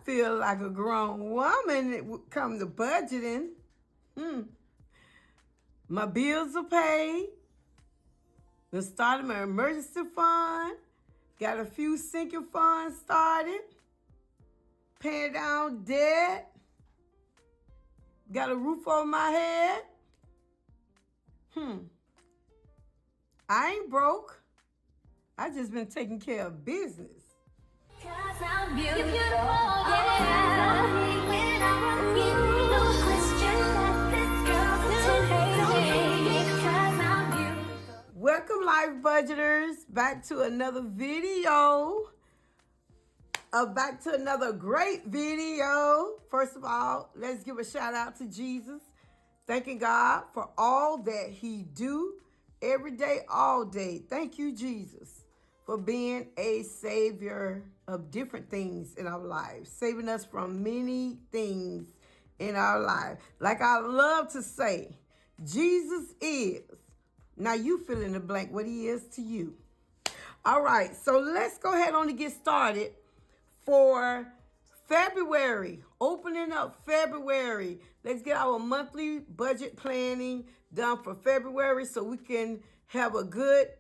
feel like a grown woman when it comes to budgeting. My bills are paid. The start of my emergency fund. Got a few sinking funds started. Paying down debt. Got a roof over my head. I ain't broke. I just been taking care of business. 'Cause I'm beautiful, yeah. When I run you, no question that this girl's too crazy. 'Cause I'm beautiful. Welcome, Life Budgeters, back to another video. Back to another great video. First of all, let's give a shout out to Jesus. Thanking God for all that he do every day, all day. Thank you, Jesus, for being a savior of different things in our lives, saving us from many things in our life. Like I love to say, Jesus is. Now you fill in the blank what he is to you. All right, so let's go ahead on to get started for February, opening up February. Let's get our monthly budget planning done for February so we can have a good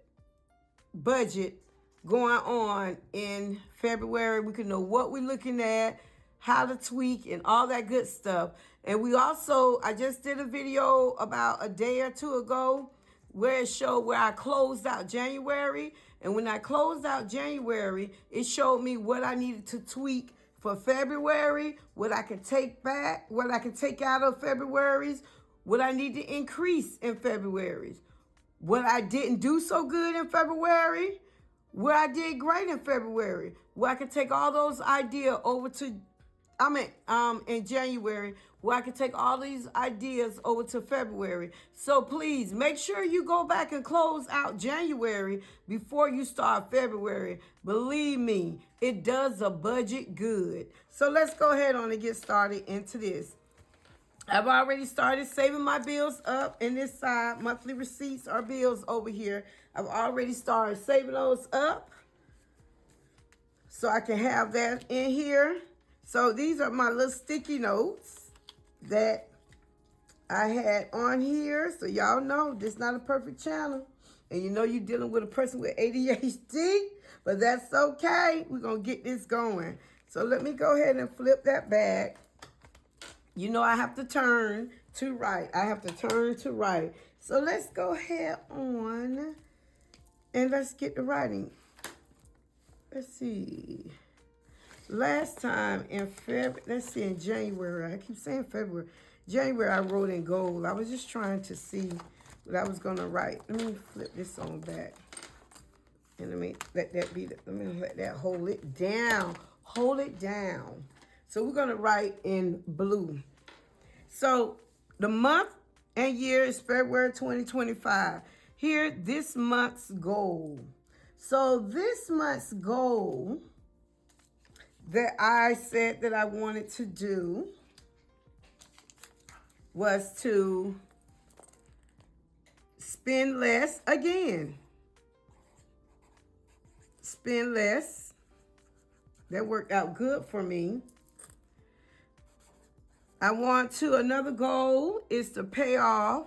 budget going on in February. We can know what we're looking at, how to tweak, and all that good stuff. And we also, I just did a video about a day or two ago where it showed where I closed out January. And when I closed out January, it showed me what I needed to tweak for February, what I could take back, what I could take out of February's, what I need to increase in February's, what I didn't do so good in February, where I did great in February, where I could take all those ideas over to, in January, where I could take all these ideas over to February. So please make sure you go back and close out January before you start February. Believe me, it does a budget good. So let's go ahead on and get started into this. I've already started saving my bills up in this side. Monthly receipts or bills over here. I've already started saving those up so I can have that in here. So these are my little sticky notes that I had on here. So y'all know this is not a perfect channel. And you know you're dealing with a person with ADHD, but that's okay. We're going to get this going. So let me go ahead and flip that back. You know I have to turn to right. I have to turn to right. So let's go ahead on and let's get the writing. Let's see. Last time in February, let's see, in January, I keep saying February. January, I wrote in gold. I was just trying to see what I was going to write. Let me flip this on back. And let me let that hold it down. Hold it down. So we're going to write in blue. So the month and year is February 2025. Here, this month's goal. So this month's goal that I said that I wanted to do was to spend less again. Spend less. That worked out good for me. I want to, another goal is to pay off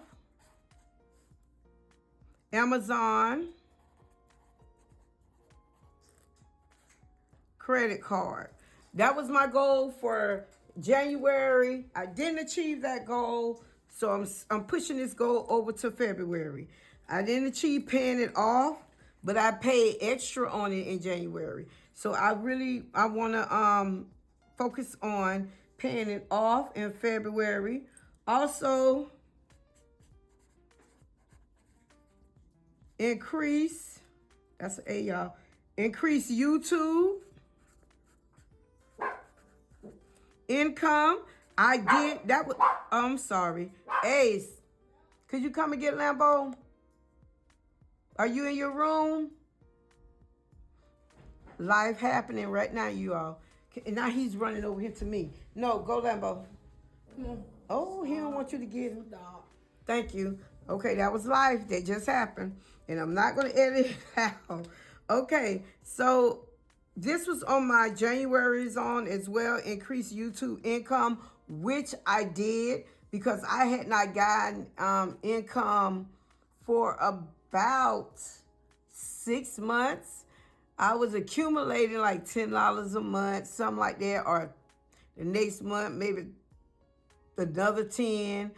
Amazon credit card. That was my goal for January. I didn't achieve that goal, so I'm pushing this goal over to February. I didn't achieve paying it off, but I paid extra on it in January. So I want to focus on paying it off in February. Also, increase, that's an A, y'all. Increase YouTube income. I did that. I'm sorry, Ace. Could you come and get Lambo? Are you in your room? Life happening right now, you all. And now he's running over here to me. No, go Lambo. Come on. Oh, he don't want you to get him. Dog. Thank you. Okay, that was life. That just happened. And I'm not going to edit it out. Okay, so this was on my January's on as well, increase YouTube income, which I did because I had not gotten income for about 6 months. I was accumulating like $10 a month, something like that, or the next month maybe another 10.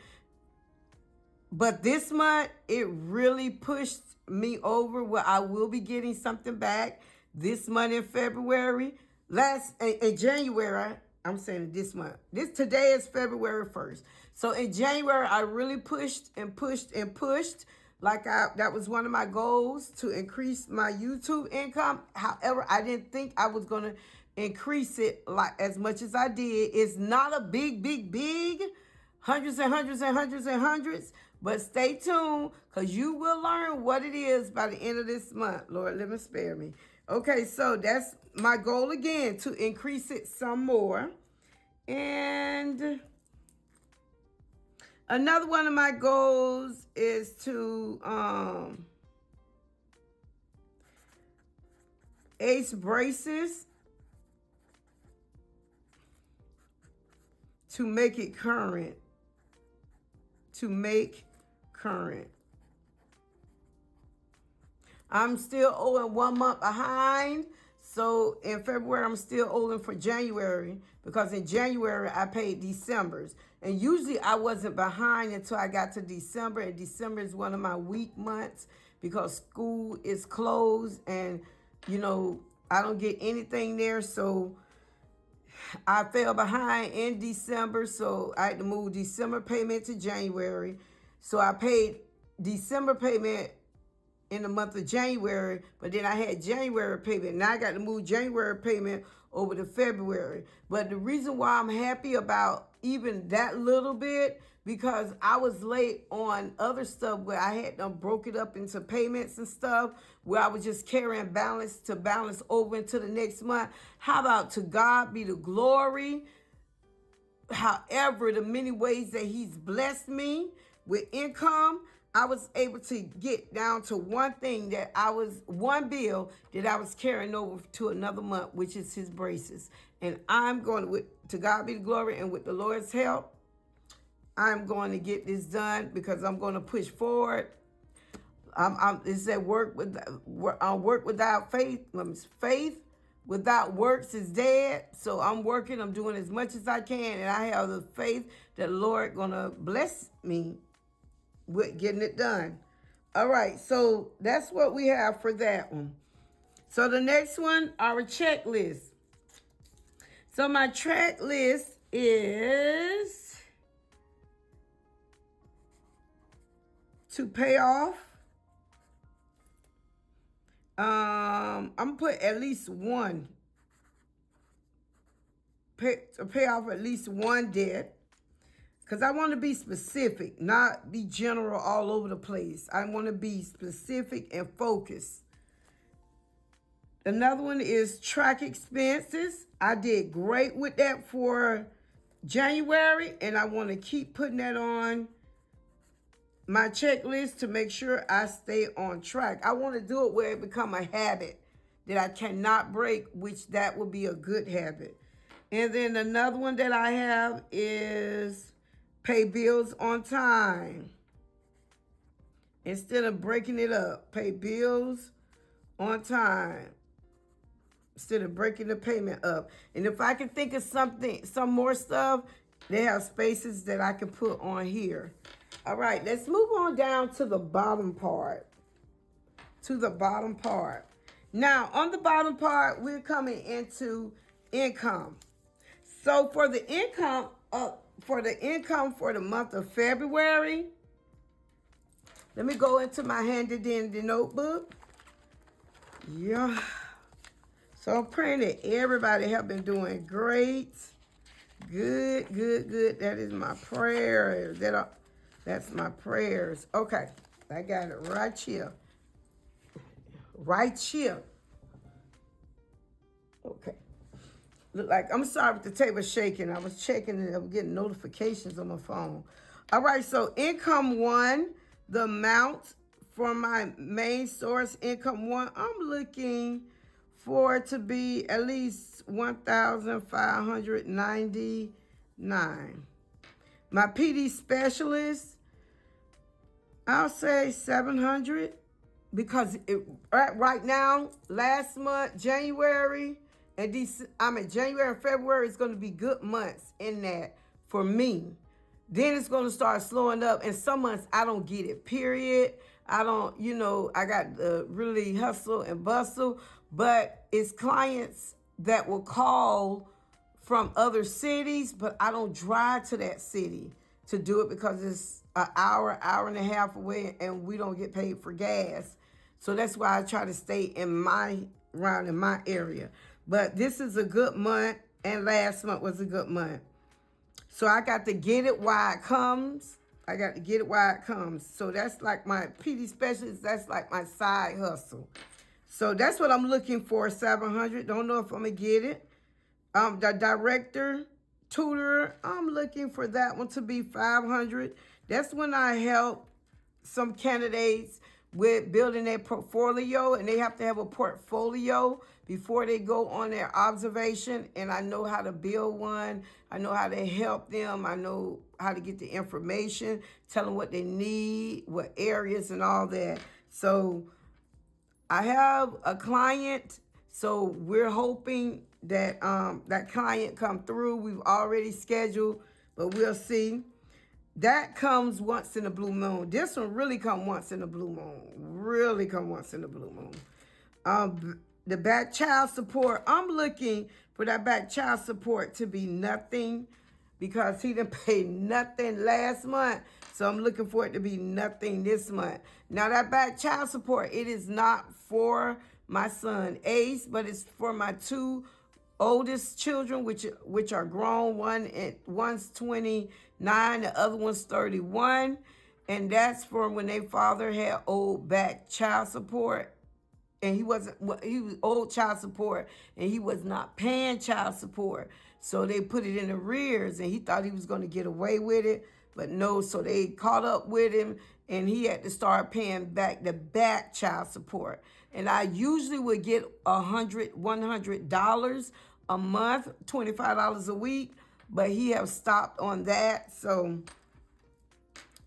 But this month, it really pushed me over where I will be getting something back this month in February. In January, I'm saying this month. Today is February 1st. So in January, I really pushed and pushed and pushed. That was one of my goals, to increase my YouTube income. However, I didn't think I was going to increase it like as much as I did. It's not a big hundreds and hundreds and hundreds and hundreds. But stay tuned, because you will learn what it is by the end of this month. Lord, let me spare me. Okay, so that's my goal again, to increase it some more. And another one of my goals is to ace braces, to make it current. I'm still owing 1 month behind. So in February, I'm still owing for January, because in January, I paid December's. And usually I wasn't behind until I got to December. And December is one of my weak months because school is closed and, I don't get anything there. So I fell behind in December, so I had to move December payment to January. So I paid December payment in the month of January, but then I had January payment. Now I got to move January payment over to February. But the reason why I'm happy about even that little bit, because I was late on other stuff where I had them broke it up into payments and stuff, where I was just carrying balance to balance over into the next month. How about, to God be the glory? However, the many ways that he's blessed me with income, I was able to get down to one bill that I was carrying over to another month, which is his braces. And I'm going to God be the glory, and with the Lord's help, I'm going to get this done, because I'm going to push forward. It said work without faith. Faith without works is dead. So I'm working. I'm doing as much as I can, and I have the faith that the Lord gonna bless me with getting it done. All right, so that's what we have for that one. So the next one, our checklist. So my checklist is to pay off. I'm gonna put at least one. Pay off at least one debt. Because I want to be specific, not be general all over the place. I want to be specific and focused. Another one is track expenses. I did great with that for January, and I want to keep putting that on my checklist to make sure I stay on track. I want to do it where it become a habit that I cannot break, which that would be a good habit. And then another one that I have is pay bills on time. Instead of breaking it up, pay bills on time instead of breaking the payment up. And if I can think of some more stuff, they have spaces that I can put on here. All right, let's move on down to the bottom part. Now, on the bottom part, we're coming into income. So for the income for the month of February, let me go into my handy dandy notebook. Yeah. So I'm praying that everybody have been doing great. Good. That is my prayer. That's my prayers. Okay. I got it right here. Okay. Look like, I'm sorry if the table's shaking. I was checking and I was getting notifications on my phone. All right, so income one, the amount for my main source, income one, I'm looking for it to be at least 1,599. My PD specialist, I'll say 700, because right now, last month, January and January and February is going to be good months in that for me. Then it's going to start slowing up, and some months I don't get it, period. I don't, I got to really hustle and bustle, but it's clients that will call from other cities, but I don't drive to that city to do it because it's an hour and a half away, and we don't get paid for gas. So that's why I try to stay in my area. But this is a good month, and last month was a good month. So I got to get it while it comes. So that's like my PD specialist. That's like my side hustle. So that's what I'm looking for, 700. Don't know if I'm going to get it. The director, tutor, I'm looking for that one to be 500. That's when I help some candidates with building their portfolio, and they have to have a portfolio before they go on their observation. And I know how to build one. I know how to help them. I know how to get the information, tell them what they need, what areas and all that. So I have a client, so we're hoping that that client come through. We've already scheduled, but we'll see. That comes once in a blue moon. This one really come once in a blue moon. The back child support, I'm looking for that back child support to be nothing, because he didn't pay nothing last month. So I'm looking for it to be nothing this month. Now that back child support, it is not for my son Ace, but it's for my two oldest children, which are grown. One's 29, the other one's 31, and that's for when their father had old back child support, and he was old child support, and he was not paying child support, so they put it in arrears, and he thought he was going to get away with it, but no. So they caught up with him, and he had to start paying back the back child support. And I usually would get $100 a month, $25 a week, but he have stopped on that. So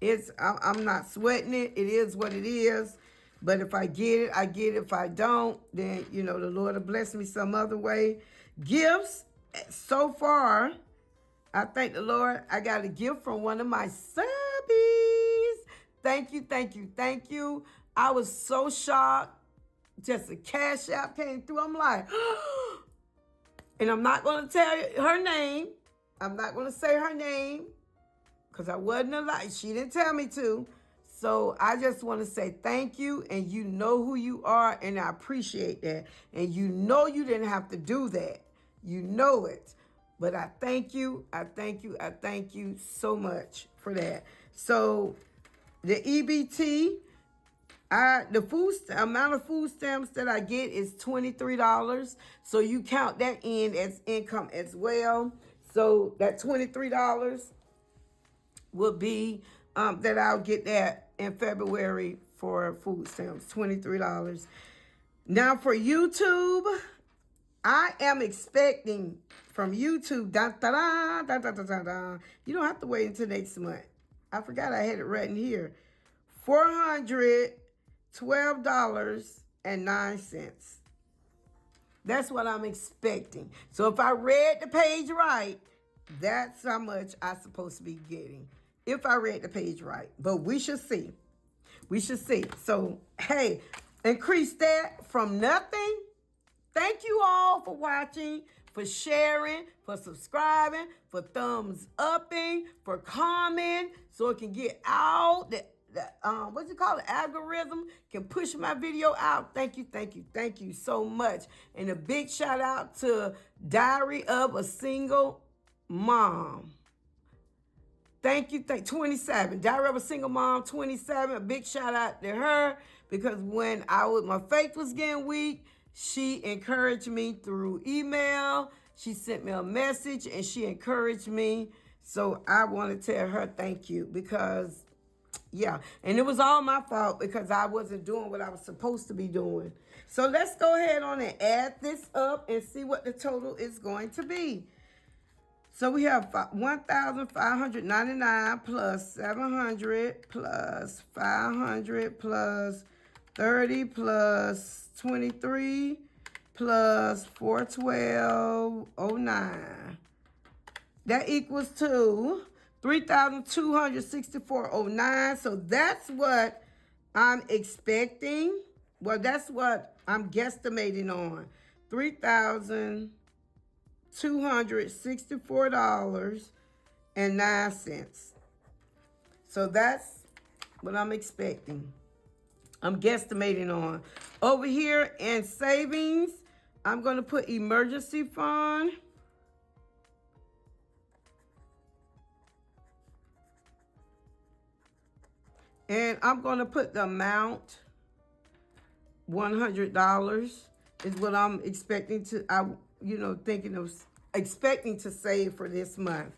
I'm not sweating it. It is what it is. But if I get it, I get it. If I don't, then the Lord will bless me some other way. Gifts, so far, I thank the Lord. I got a gift from one of my subbies. Thank you. I was so shocked. Just a cash app came through. I'm like, and I'm not going to tell you her name. I'm not going to say her name because I wasn't allowed. She didn't tell me to. So I just want to say thank you, and you know who you are, and I appreciate that. And you didn't have to do that. You know it. But I thank you. I thank you so much for that. So the EBT, the amount of food stamps that I get is $23. So you count that in as income as well. So that $23 will be that I'll get that in February for food stamps, $23. Now for YouTube, I am expecting from YouTube, you don't have to wait until next month. I forgot I had it written here. $412.09. That's what I'm expecting. So if I read the page right, that's how much I'm supposed to be getting. If I read the page right. But we should see. So, hey, increase that from nothing. Thank you all for watching, for sharing, for subscribing, for thumbs upping, for commenting, so it can get out. The algorithm can push my video out. Thank you so much. And a big shout out to Diary of a Single Mom. Thank you. 27. Diary of a Single Mom, 27. A big shout out to her, because when my faith was getting weak, she encouraged me through email. She sent me a message and she encouraged me. So I want to tell her thank you, because Yeah, and it was all my fault because I wasn't doing what I was supposed to be doing. So let's go ahead on and add this up and see what the total is going to be. So we have 1,599 plus 700 plus 500 plus 30 plus 23 plus 412.09. That equals to 3,264.09. So that's what I'm expecting. Well, that's what I'm guesstimating on. $3,264.09. So that's what I'm expecting. I'm guesstimating on. Over here in savings, I'm going to put emergency fund. And I'm going to put the amount, $100 is what I'm expecting to, thinking of expecting to save for this month.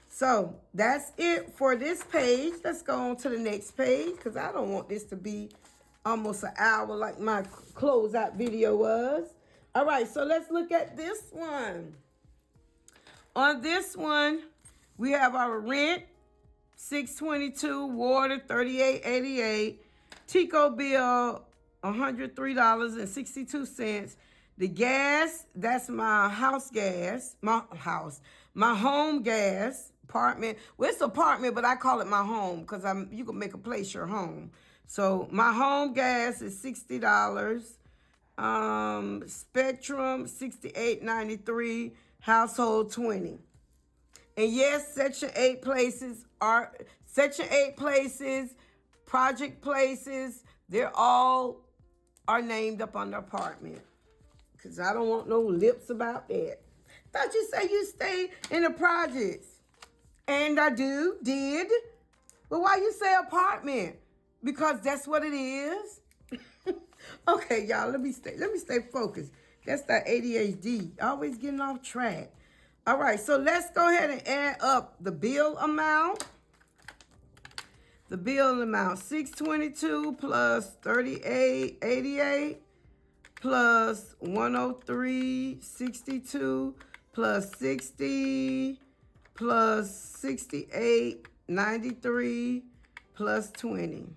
So that's it for this page. Let's go on to the next page because I don't want this to be almost an hour like my closeout video was. All right, so let's look at this one. On this one, we have our rent, $622, water, $38.88, Tico bill, $103.62. The gas, that's my house gas, my home gas, apartment. Well, it's apartment, but I call it my home because you can make a place your home. So my home gas is $60. Spectrum, $68.93, household $20. And yes, Section 8 places, project places, they're all are named up on the apartment. Because I don't want no lips about that. Thought you say you stay in the projects. And I did. But why you say apartment? Because that's what it is. Okay, y'all, let me stay focused. That's that ADHD, always getting off track. All right, so let's go ahead and add up the bill amount. The bill amount, $622 plus $38.88 plus $103.62 plus $60 plus $68.93 plus $20.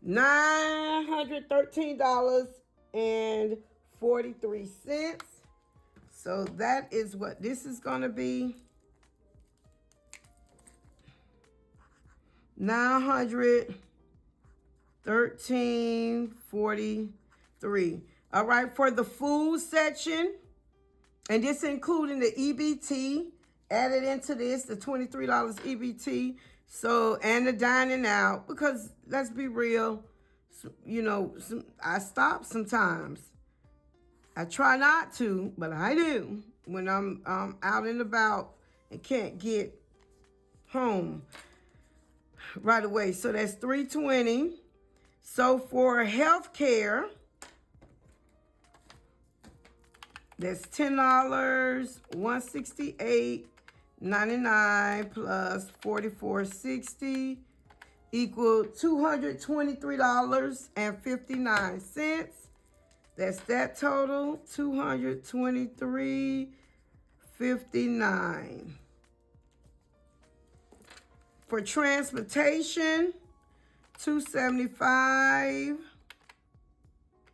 $913.43. So that is what this is going to be. $913.43. All right, for the food section, and this including the EBT added into this, the $23 EBT. So, and the dining out, because let's be real, I stop sometimes. I try not to, but I do when I'm out and about and can't get home right away. So that's $320. So for health care, that's $10, $168.99 plus $44.60 equal $223.59. That's that total, $223.59. For transportation, $275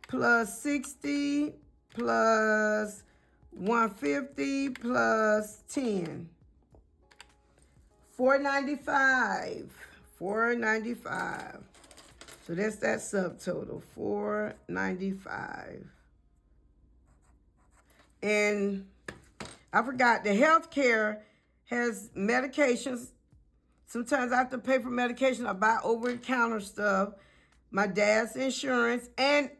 plus $60 plus $150 plus $10. $495. So that's that subtotal, $495. And I forgot, the healthcare has medications. Sometimes I have to pay for medication. I buy over-the-counter stuff. My dad's insurance. And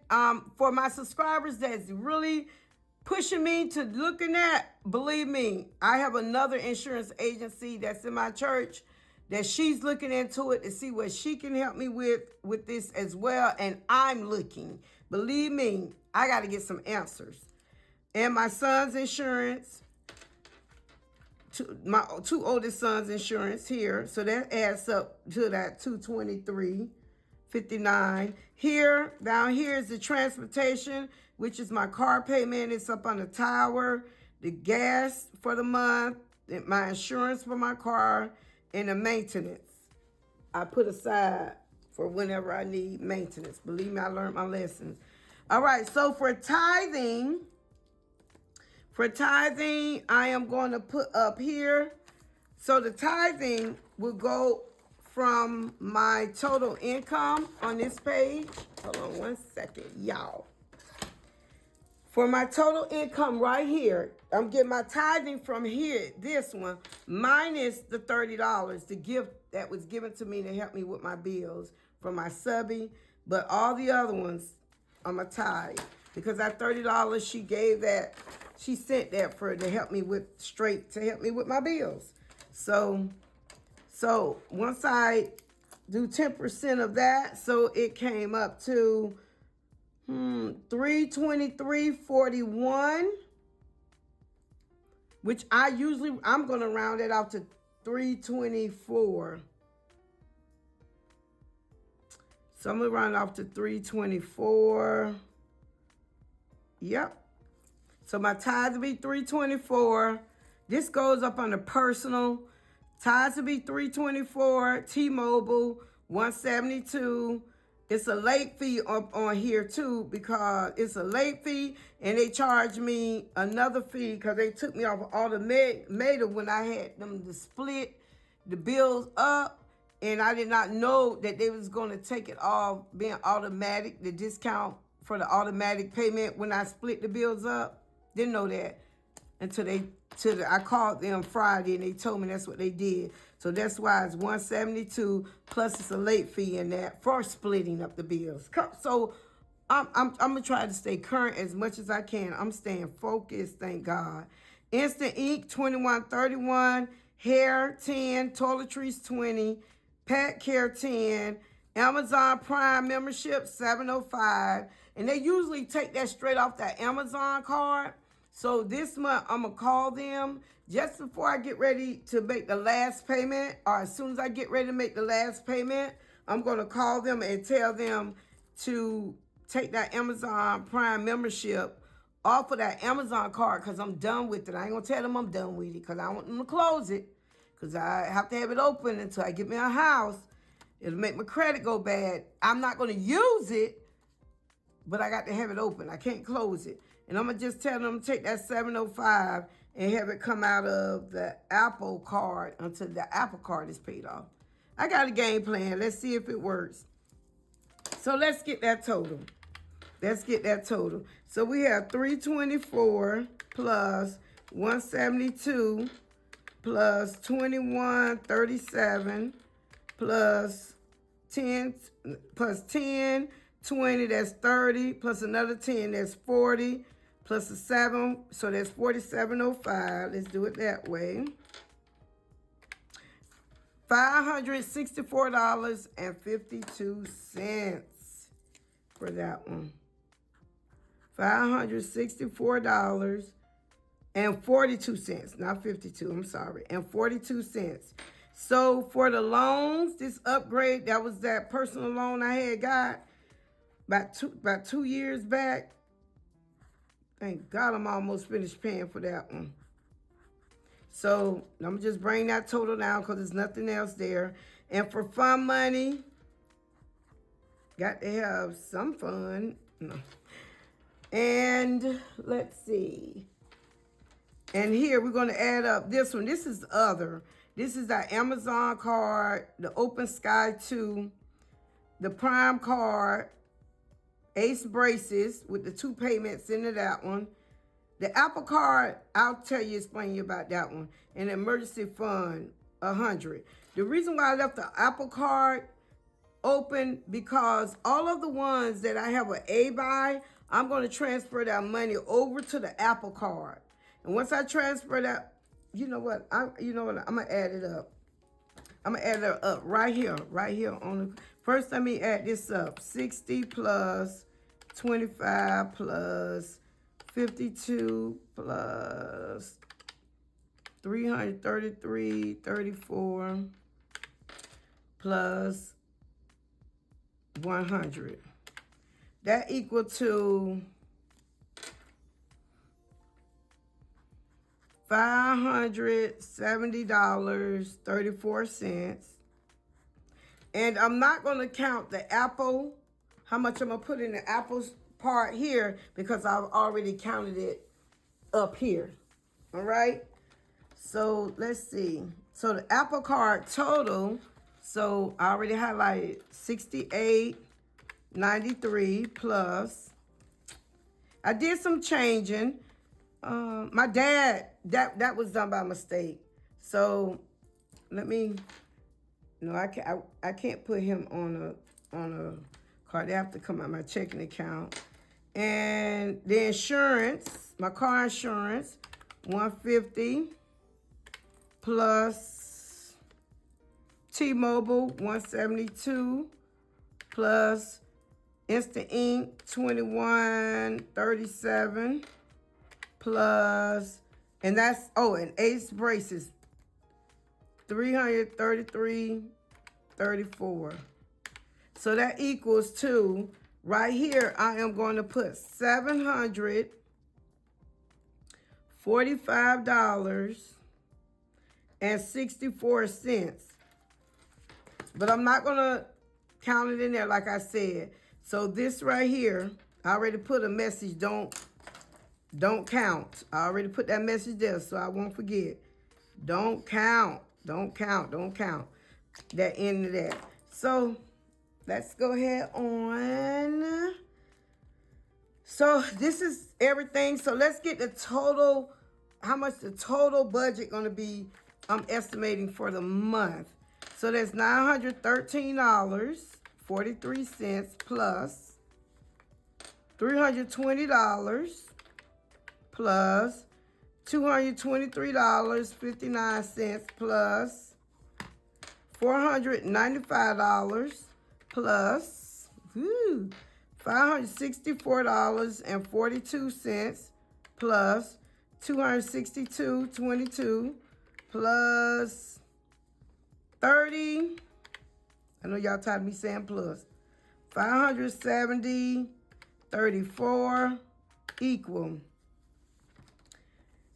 for my subscribers that's really pushing me to looking at, believe me, I have another insurance agency that's in my church that she's looking into it to see what she can help me with this as well. And I'm looking. Believe me, I got to get some answers. And my son's insurance my two oldest sons' insurance here. So that adds up to that $223.59. Here, down here is the transportation, which is my car payment. It's up on the tower, the gas for the month, my insurance for my car, and the maintenance. I put aside for whenever I need maintenance. Believe me, I learned my lessons. All right, so for tithing, I am going to put up here. So the tithing will go from my total income on this page. Hold on one second, y'all. For my total income right here, I'm getting my tithing from here, this one, minus the $30, the gift that was given to me to help me with my bills from my subby. But all the other ones, I'm a tithe. Because that $30, she sent that to help me with my bills. So once I do 10% of that, so it came up to $323.41, which I'm gonna round it out to $324. So I'm gonna round off to $324. Yep. So my tithes will be $324. This goes up on the personal. Tithes will be $324. T-Mobile $172. It's a late fee up on here too, because it's a late fee, and they charge me another fee because they took me off of automated when I had them to split the bills up, and I did not know that they was going to take it off being automatic, the discount for the automatic payment when I split the bills up. Didn't know that until I called them Friday, and they told me that's what they did. So that's why it's $172 plus it's a late fee in that for splitting up the bills. So I'm gonna try to stay current as much as I can. I'm staying focused, thank God. Instant Ink $21.31, hair $10, toiletries $20, pet care $10, Amazon Prime membership $705, and they usually take that straight off that Amazon card. So this month, I'm going to call them just before I get ready to make the last payment, or as soon as I get ready to make the last payment, I'm going to call them and tell them to take that Amazon Prime membership off of that Amazon card, because I'm done with it. I ain't going to tell them I'm done with it because I want them to close it, because I have to have it open until I get me a house. It'll make my credit go bad. I'm not going to use it, but I got to have it open. I can't close it. And I'm going to just tell them to take that $705 and have it come out of the Apple card until the Apple card is paid off. I got a game plan. Let's see if it works. So let's get that total. So we have $324 plus $172 plus $21.37 plus 10 plus 10, 20, that's 30, plus another 10, that's 40, plus a 7, so that's $47.05. Let's do it that way. $564.52 for that one. $564.42, not 52, I'm sorry, and 42 cents. So for the loans, this upgrade, that was that personal loan I had got about 2 years back. Thank God I'm almost finished paying for that one. So I'm just bring that total down because there's nothing else there. And for fun money, got to have some fun. No. And let's see. And here we're going to add up this one. This is other. This is our Amazon card, the Open Sky 2, the Prime card, Ace braces with the 2 payments into that one. The Apple card, I'll explain you about that one. And the emergency fund, 100. The reason why I left the Apple card open, because all of the ones that I have an A by, I'm going to transfer that money over to the Apple card. And once I transfer that, I'm going to add it up. I'm going to add it up right here on the, first let me add this up. 60 plus 25 plus 52 plus $333.34 plus 100. That equal to $570.34. And I'm not going to count the apple, how much I'm going to put in the apples part here, because I've already counted it up here. All right. So let's see. So the Apple Card total, so I already highlighted $68.93 plus. I did some changing. My dad, that was done by mistake. So let me. No, I can't put him on a card. They have to come out my checking account. And the insurance, my car insurance, $150 plus T-Mobile, $172 plus Instant Ink, $21.37 plus, and that's, oh, and Ace braces, $333.34. So that equals to, right here, I am going to put $745.64. But I'm not going to count it in there like I said. So this right here, I already put a message, don't count. I already put that message there so I won't forget. Don't count. Don't count. Don't count. That end of that. So let's go ahead on. So this is everything. So let's get the total, how much the total budget going to be, I'm estimating for the month. So that's $913.43 plus $320 plus $223.59 plus $495 plus $564.42 plus $262.22 plus 30. I know y'all tired of me saying plus. 570.34 equal.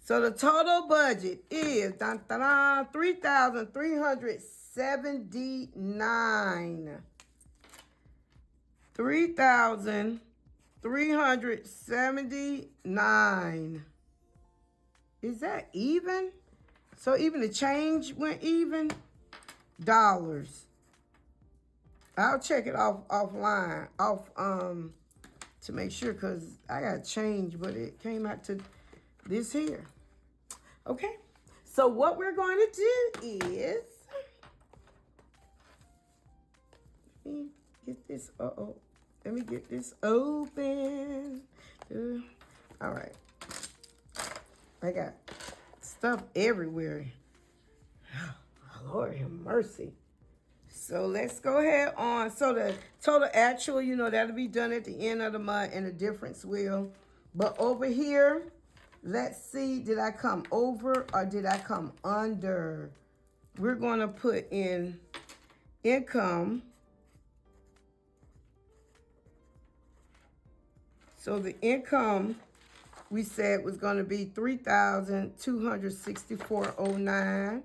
So the total budget is $3,379. $3,379. Is that even? So even the change went even? Dollars. I'll check it offline, to make sure, because I got change, but it came out to this here. Okay. So what we're going to do is, let me get this, let me get this open. All right. I got stuff everywhere. Lord have mercy. So let's go ahead on. So the total actual, that'll be done at the end of the month, and the difference will. But over here, let's see, did I come over or did I come under? We're going to put in income. So the income we said was going to be $3,264.09.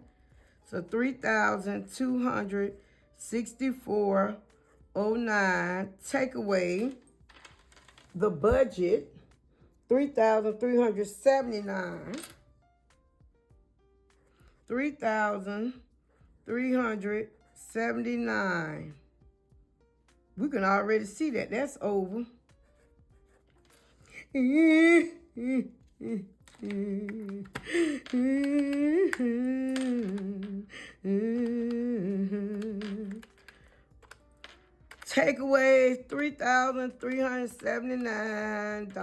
So $3,264.09. Take away the budget, $3,379. $3,379. We can already see that. That's over. Take away $3,379.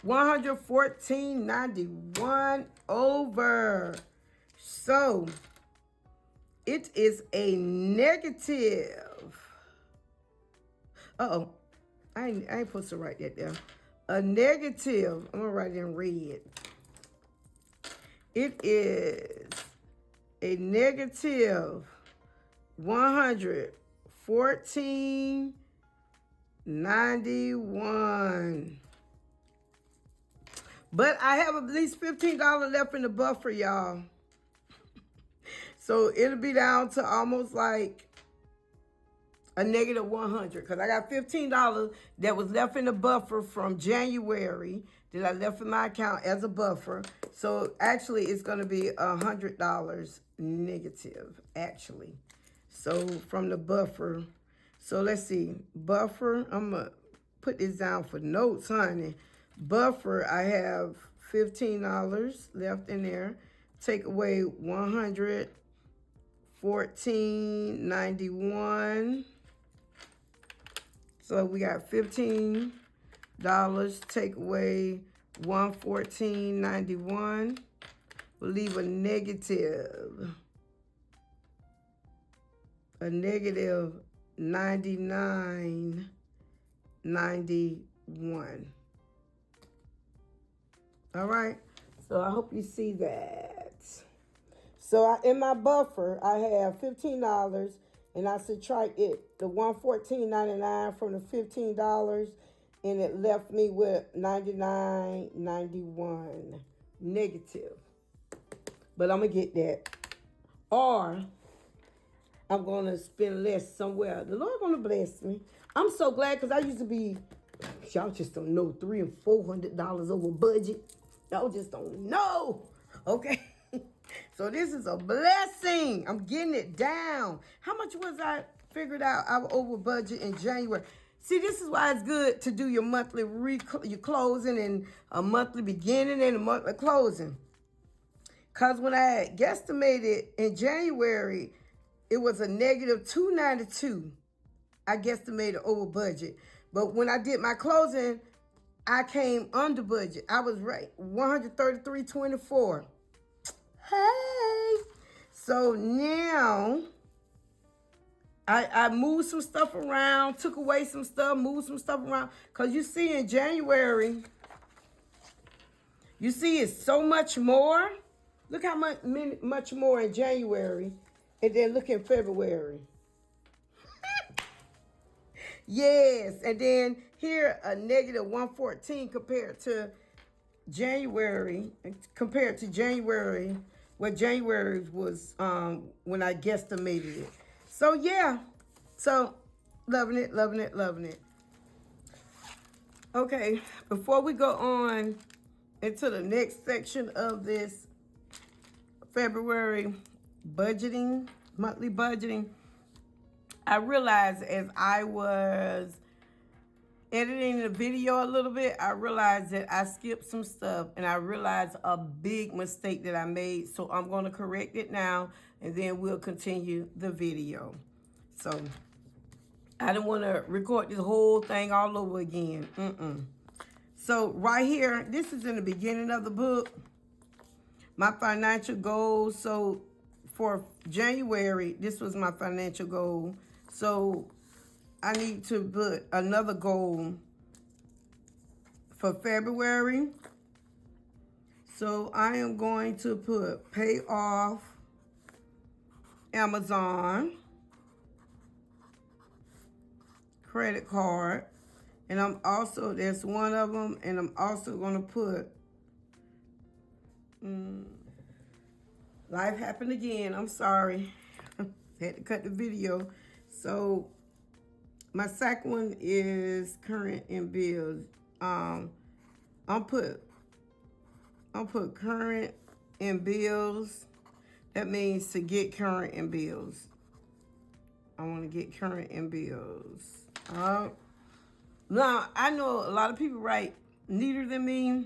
$114.91 over. So it is a negative. Uh-oh. I ain't supposed to write that down. A negative. I'm going to write it in red. It is a negative 114.91. But I have at least $15 left in the buffer, y'all. So it'll be down to almost like a negative 100 because I got $15 that was left in the buffer from January that I left in my account as a buffer. So actually it's going to be $100 negative actually. So from the buffer. So let's see. Buffer. I'm going to put this down for notes, honey. Buffer, I have $15 left in there. Take away 114.91. So we got $15. Take away 114.91. We'll leave a negative 99.91. All right. So I hope you see that. So in my buffer, I have $15, and I subtract it, the $114.99 from the $15, and it left me with $99.91 negative. But I'm going to get that. Or I'm going to spend less somewhere. The Lord going to bless me. I'm so glad because I used to be, y'all just don't know, $300 and $400 over budget. Y'all just don't know. Okay. So this is a blessing. I'm getting it down. How much was I figured out I was over budget in January? See, this is why it's good to do your monthly your closing and a monthly beginning and a monthly closing. Because when I guesstimated in January, it was a negative 292. I guesstimated over budget. But when I did my closing, I came under budget. I was right, 133.24. Hey. So now I moved some stuff around, took away some stuff, moved some stuff around. Because you see in January, you see it's so much more. Look how much more in January. And then look in February. Yes. And then here a negative 114 compared to January. What January was when I guesstimated it. So yeah. So loving it, loving it, loving it. Okay, before we go on into the next section of this February budgeting, monthly budgeting, I realized as I was editing the video a little bit, I realized that I skipped some stuff, and I realized a big mistake that I made. So I'm going to correct it now, and then we'll continue the video. So I didn't want to record this whole thing all over again. So right here, this is in the beginning of the book, my financial goals. So for January, this was my financial goal. So I need to put another goal for February. So I am going to put pay off Amazon credit card. And I'm also, there's one of them, and I'm also going to put, life happened again. I'm sorry. Had to cut the video. So my second one is current and bills. I'll put current and bills. That means to get current and bills. I want to get current and bills. Now, I know a lot of people write neater than me.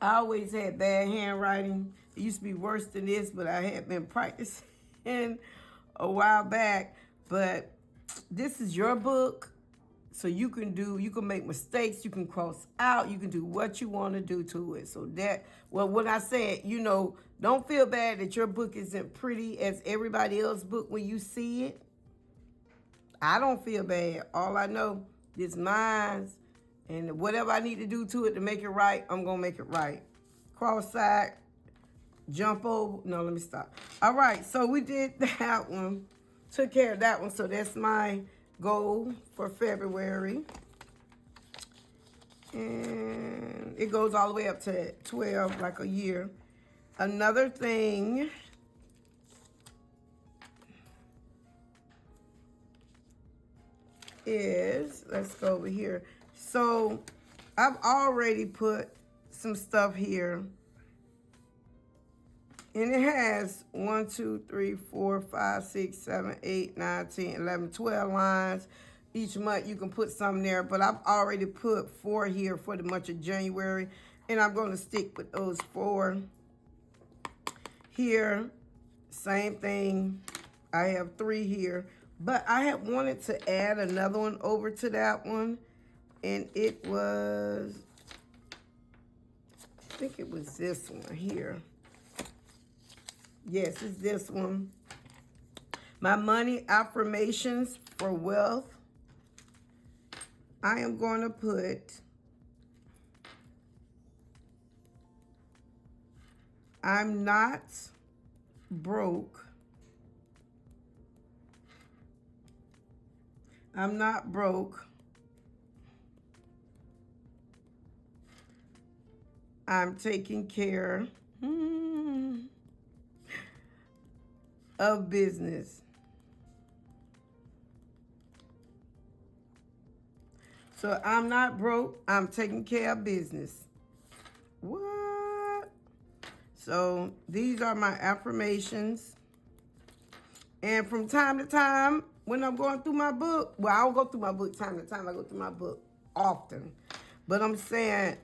I always had bad handwriting. It used to be worse than this, but I had been practicing a while back. But this is your book. So you can make mistakes, you can cross out, you can do what you want to do to it. So when I said, don't feel bad that your book isn't pretty as everybody else's book when you see it. I don't feel bad. All I know is mine, and whatever I need to do to it to make it right, I'm going to make it right. Cross-site, jump over. No, let me stop. All right, so we did that one. Took care of that one. So that's my goal for February. And it goes all the way up to 12, like a year. Another thing is, let's go over here. So I've already put some stuff here. And it has 1, 2, 3, 4, 5, 6, 7, 8, 9, 10, 11, 12 lines. Each month you can put some there, but I've already put 4 here for the month of January. And I'm going to stick with those 4. Here, same thing. I have 3 here. But I had wanted to add another one over to that one. And it was, I think it was this one here. Yes, it's this one. My money affirmations for wealth. I am going to put, I'm not broke. I'm not broke. I'm taking care of business. So I'm not broke. I'm taking care of business. What? So these are my affirmations. And from time to time, when I'm going through my book, well, I don't go through my book time to time. I go through my book often. But I'm saying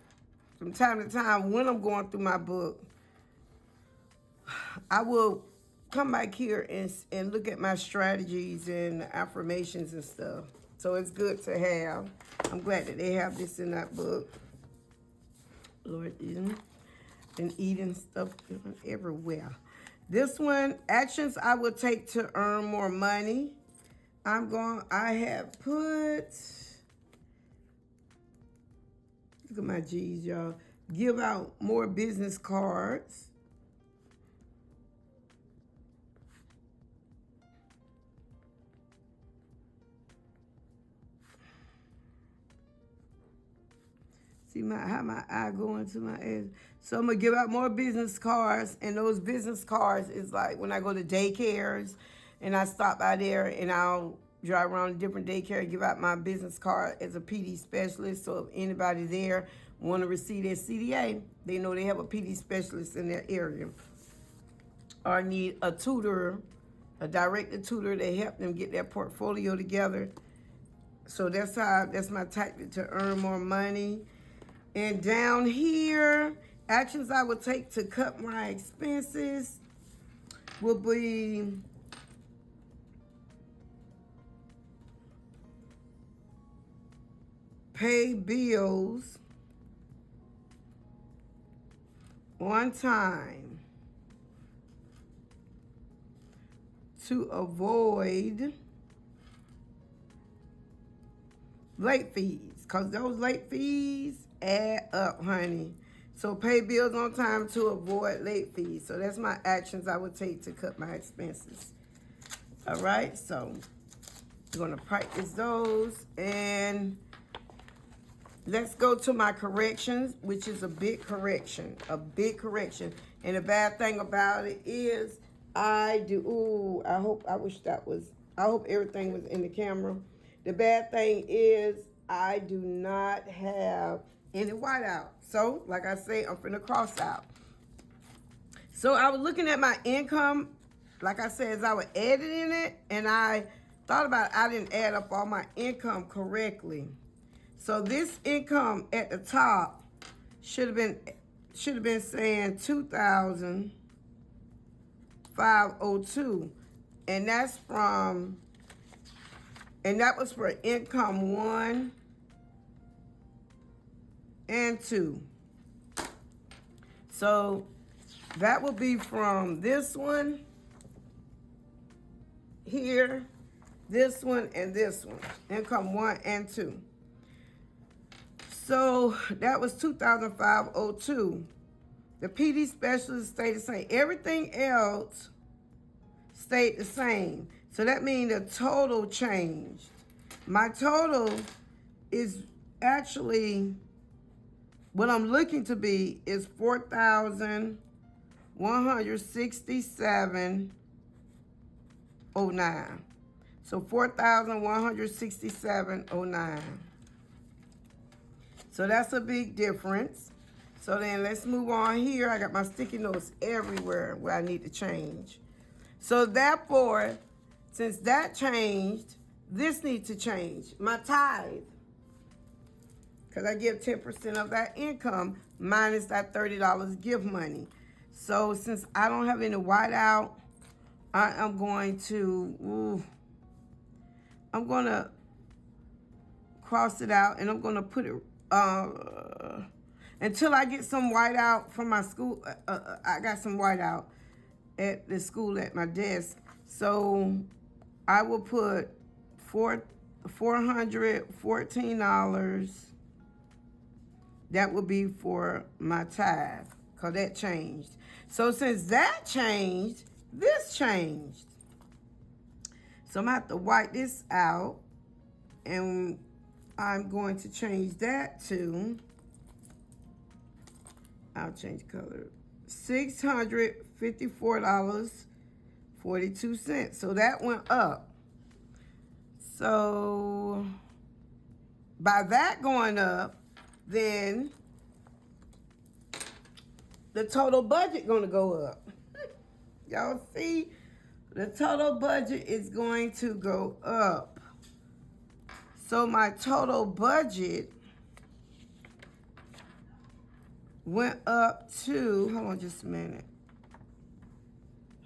from time to time, when I'm going through my book, I will come back here and look at my strategies and affirmations and stuff. So it's good to have. I'm glad that they have this in that book. Lord, been eating stuff everywhere. This one, actions I will take to earn more money. I have put, look at my G's, y'all. Give out more business cards. See how my eye going to my ass. So I'm going to give out more business cards. And those business cards is like when I go to daycares and I stop by there and I'll drive around a different daycare and give out my business card as a PD specialist. So if anybody there want to receive their CDA, they know they have a PD specialist in their area. Or need a tutor, a directed tutor to help them get their portfolio together. So that's my tactic to earn more money. And down here, actions I would take to cut my expenses will be pay bills on time to avoid late fees, because those late fees add up, honey. So pay bills on time to avoid late fees. So that's my actions I would take to cut my expenses. All right, so I'm going to practice those. And let's go to my corrections, which is a big correction. A big correction. And the bad thing about it is I hope everything was in the camera. The bad thing is I do not have any whiteout. So, like I say, I'm finna cross out. So I was looking at my income, like I said, as I was editing it, and I thought about it, I didn't add up all my income correctly. So this income at the top should have been saying $2,502, and that was for income 1 and 2. So that will be from this one here, this one, and this one. Income 1 and 2. So that was $2,502. The PD specialist stayed the same. Everything else stayed the same. So that means the total changed. My total is actually, what I'm looking to be is $4,167.09. So $4,167.09. So that's a big difference. So then let's move on here. I got my sticky notes everywhere where I need to change. So therefore, since that changed, this needs to change. My tithe, because I give 10% of that income minus that $30 gift money. So since I don't have any whiteout, I am going to, I'm going to cross it out, and I'm going to put it, until I get some whiteout from my school. I got some whiteout at the school at my desk. So I will put $414. That will be for my tithe, because that changed. So since that changed, this changed. So I'm going to have to wipe this out, and I'm going to change that to, I'll change color, $654.42. So that went up. So by that going up, then the total budget gonna go up. Y'all see? The total budget is going to go up. So my total budget went up to, hold on just a minute.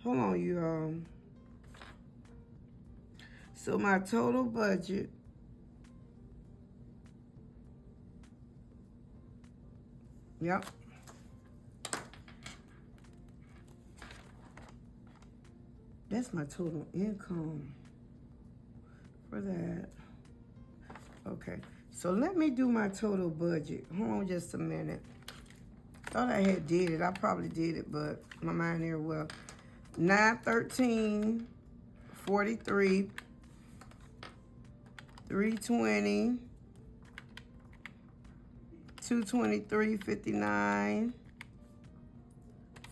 Hold on, you all. So my total budget yep. That's my total income for that. Okay, so let me do my total budget. Hold on just a minute. Thought I had did it. I probably did it, but my mind here, well, 913.43, 320, 223.59,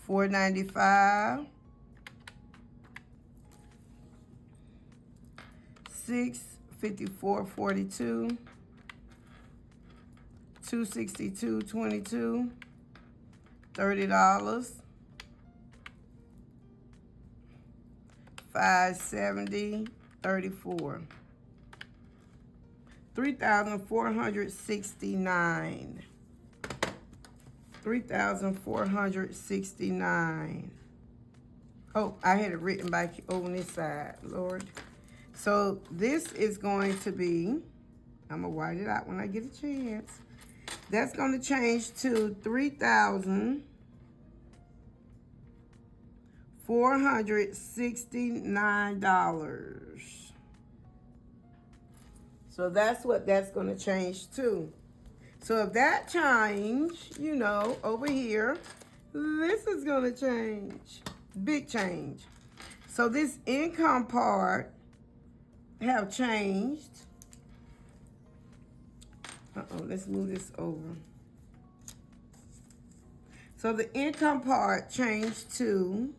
495, 654.42, 262.22, $30, 570.34, 3,469. 3,469. Oh, I had it written back over this side, Lord. So this is going to be, I'm gonna write it out when I get a chance. That's gonna change to $3,469. So that's what that's gonna change to. So if that change, you know, over here, this is gonna change. Big change. So this income part have changed. Let's move this over. So the income part changed to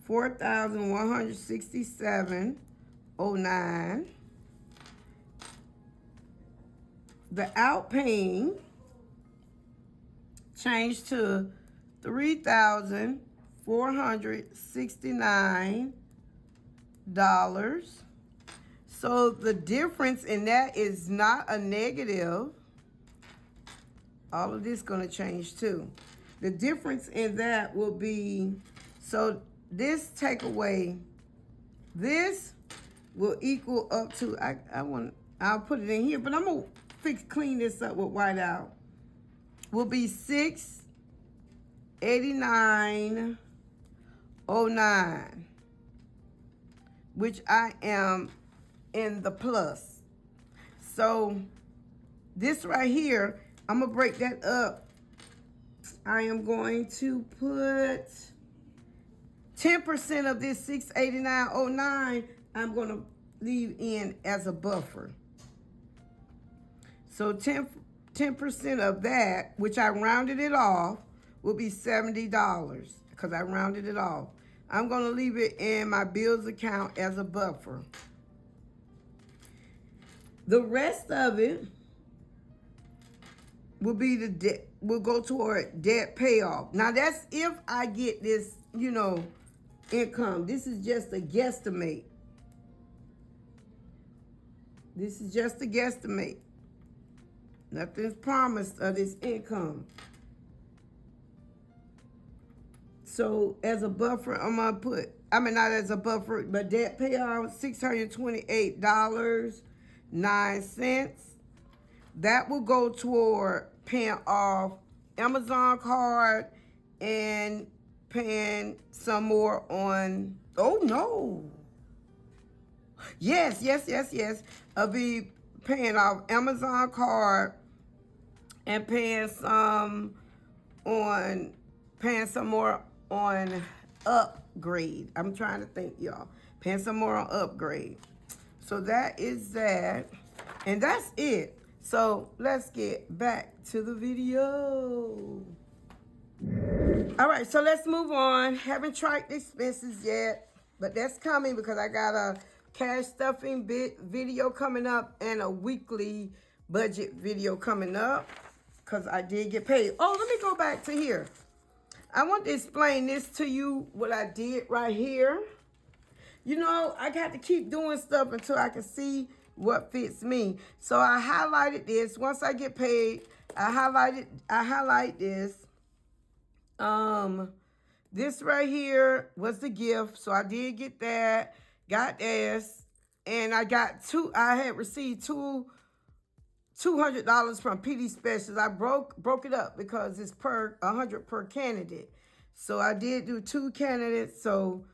$4,167.09. The outpaying changed to $3,469. So the difference in that is not a negative. All of this is going to change too. The difference in that will be, so this take away, this will equal up to, I'll put it in here, but I'm going to clean this up with whiteout. Will be $689.09, which I am in the plus. So this right here, I'm gonna break that up I am going to put 10% of this $689.09. I'm going to leave in as a buffer. So 10% of that, which I rounded it off, will be $70 because I rounded it off. I'm going to leave it in my bills account as a buffer. The rest of it will be the debt, will go toward debt payoff. Now that's if I get this, income. This is just a guesstimate. This is just a guesstimate. Nothing's promised of this income. So as a buffer, I'm gonna put, not as a buffer, but debt payoff, $628.09. That will go toward paying off Amazon card and paying some more on, oh no. Yes. I'll be paying off Amazon card and paying some more on upgrade. I'm trying to think, y'all. Paying some more on upgrade. So that is that. And that's it. So let's get back to the video. All right, so let's move on. Haven't tracked expenses yet, but that's coming because I got a cash stuffing video coming up and a weekly budget video coming up because I did get paid. Oh, let me go back to here. I want to explain this to you, what I did right here. I got to keep doing stuff until I can see what fits me. So I highlighted this. Once I get paid, I highlight this. This right here was the gift. So I did get that. Got this. And I had received $200 from PD Specials. I broke it up because it's $100 per candidate. So I did do 2 candidates. So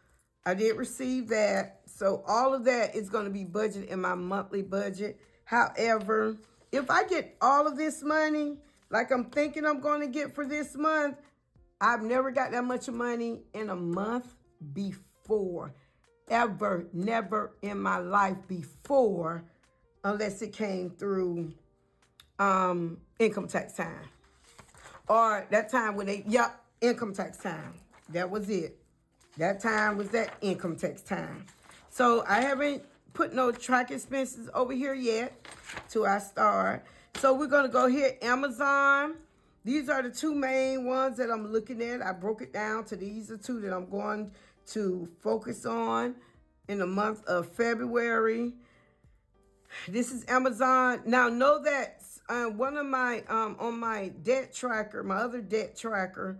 I did receive that. So all of that is going to be budgeted in my monthly budget. However, if I get all of this money, like I'm thinking I'm going to get for this month, I've never got that much money in a month before. Ever, never in my life before, unless it came through income tax time. Or that time when income tax time. That was it. That time was that income tax time. So I haven't put no track expenses over here yet till I start. So we're going to go here, Amazon. These are the 2 main ones that I'm looking at. I broke it down to these are 2 that I'm going to focus on in the month of February. This is Amazon. Now know that one of my, on my debt tracker, my other debt tracker,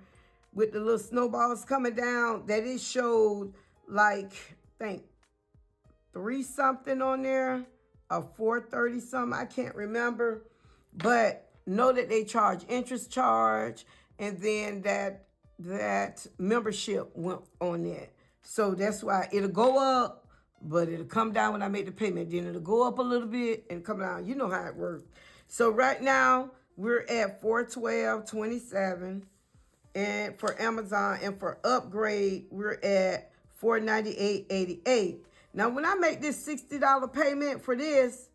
with the little snowballs coming down, that it showed like, I think 3 something on there, or 430 something, I can't remember. But know that they charge interest charge, and then that membership went on that. So that's why it'll go up, but it'll come down when I make the payment. Then it'll go up a little bit and come down. You know how it works. So right now we're at $412.27. And for Amazon, and for upgrade, we're at $498.88. Now, when I make this $60 payment for this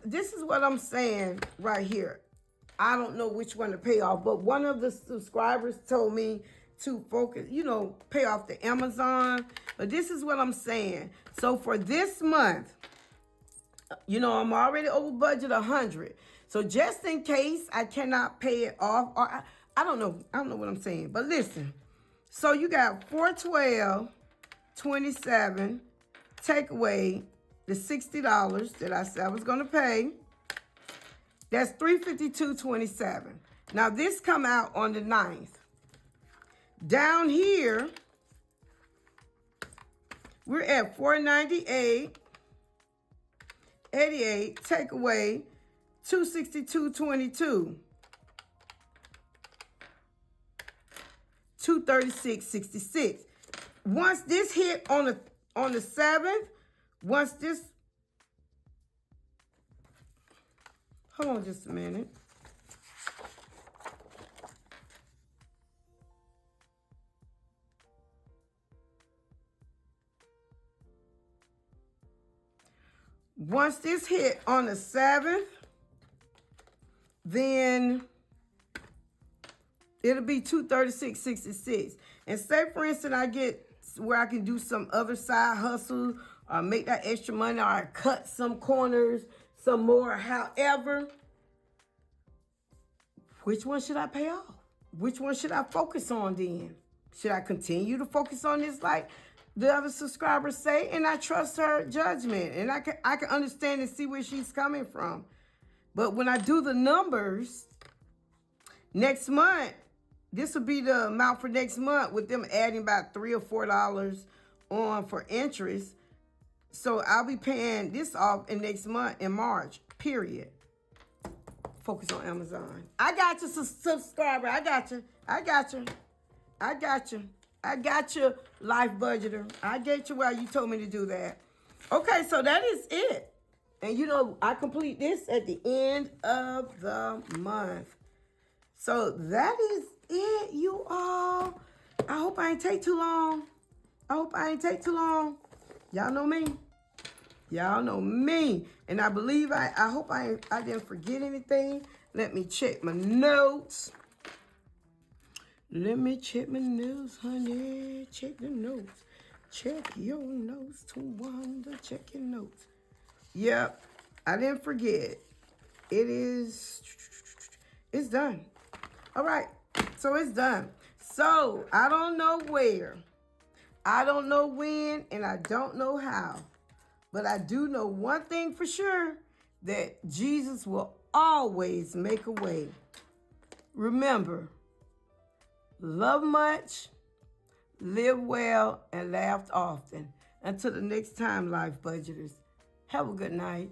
is what I'm saying right here. I don't know which one to pay off, but one of the subscribers told me to focus, pay off the Amazon. But this is what I'm saying. So for this month, I'm already over budget 100. So just in case I cannot pay it off, or I don't know what I'm saying. But listen, so you got $412.27, take away the $60 that I said I was going to pay. That's $352.27. Now this come out on the 9th. Down here, we're at $498.88, take away $262.22. $236.66. Once this hit on the 7th, once this, hold on just a minute. Once this hit on the 7th, then it'll be $236.66. And say, for instance, I get where I can do some other side hustle or make that extra money, or I cut some corners some more. However, which one should I pay off? Which one should I focus on then? Should I continue to focus on this like the other subscribers say? And I trust her judgment. And I can understand and see where she's coming from. But when I do the numbers, next month, this will be the amount for next month with them adding about $3 or $4 on for interest. So I'll be paying this off in next month in March, period. Focus on Amazon. I got you, subscriber. I got you. I got you. I got you. I got you, life budgeter. I get you while you told me to do that. Okay, so that is it. And you know, I complete this at the end of the month. So that is it, you all. I hope I ain't take too long. Y'all know me. Y'all know me. And I believe I hope I didn't forget anything. Let me check my notes. Let me check my notes, honey. Check the notes. Check your notes, Tawanda. Check your notes. Yep, I didn't forget. It's done. All right, so it's done. So I don't know where, I don't know when, and I don't know how. But I do know one thing for sure, that Jesus will always make a way. Remember, love much, live well, and laugh often. Until the next time, life budgeters, have a good night.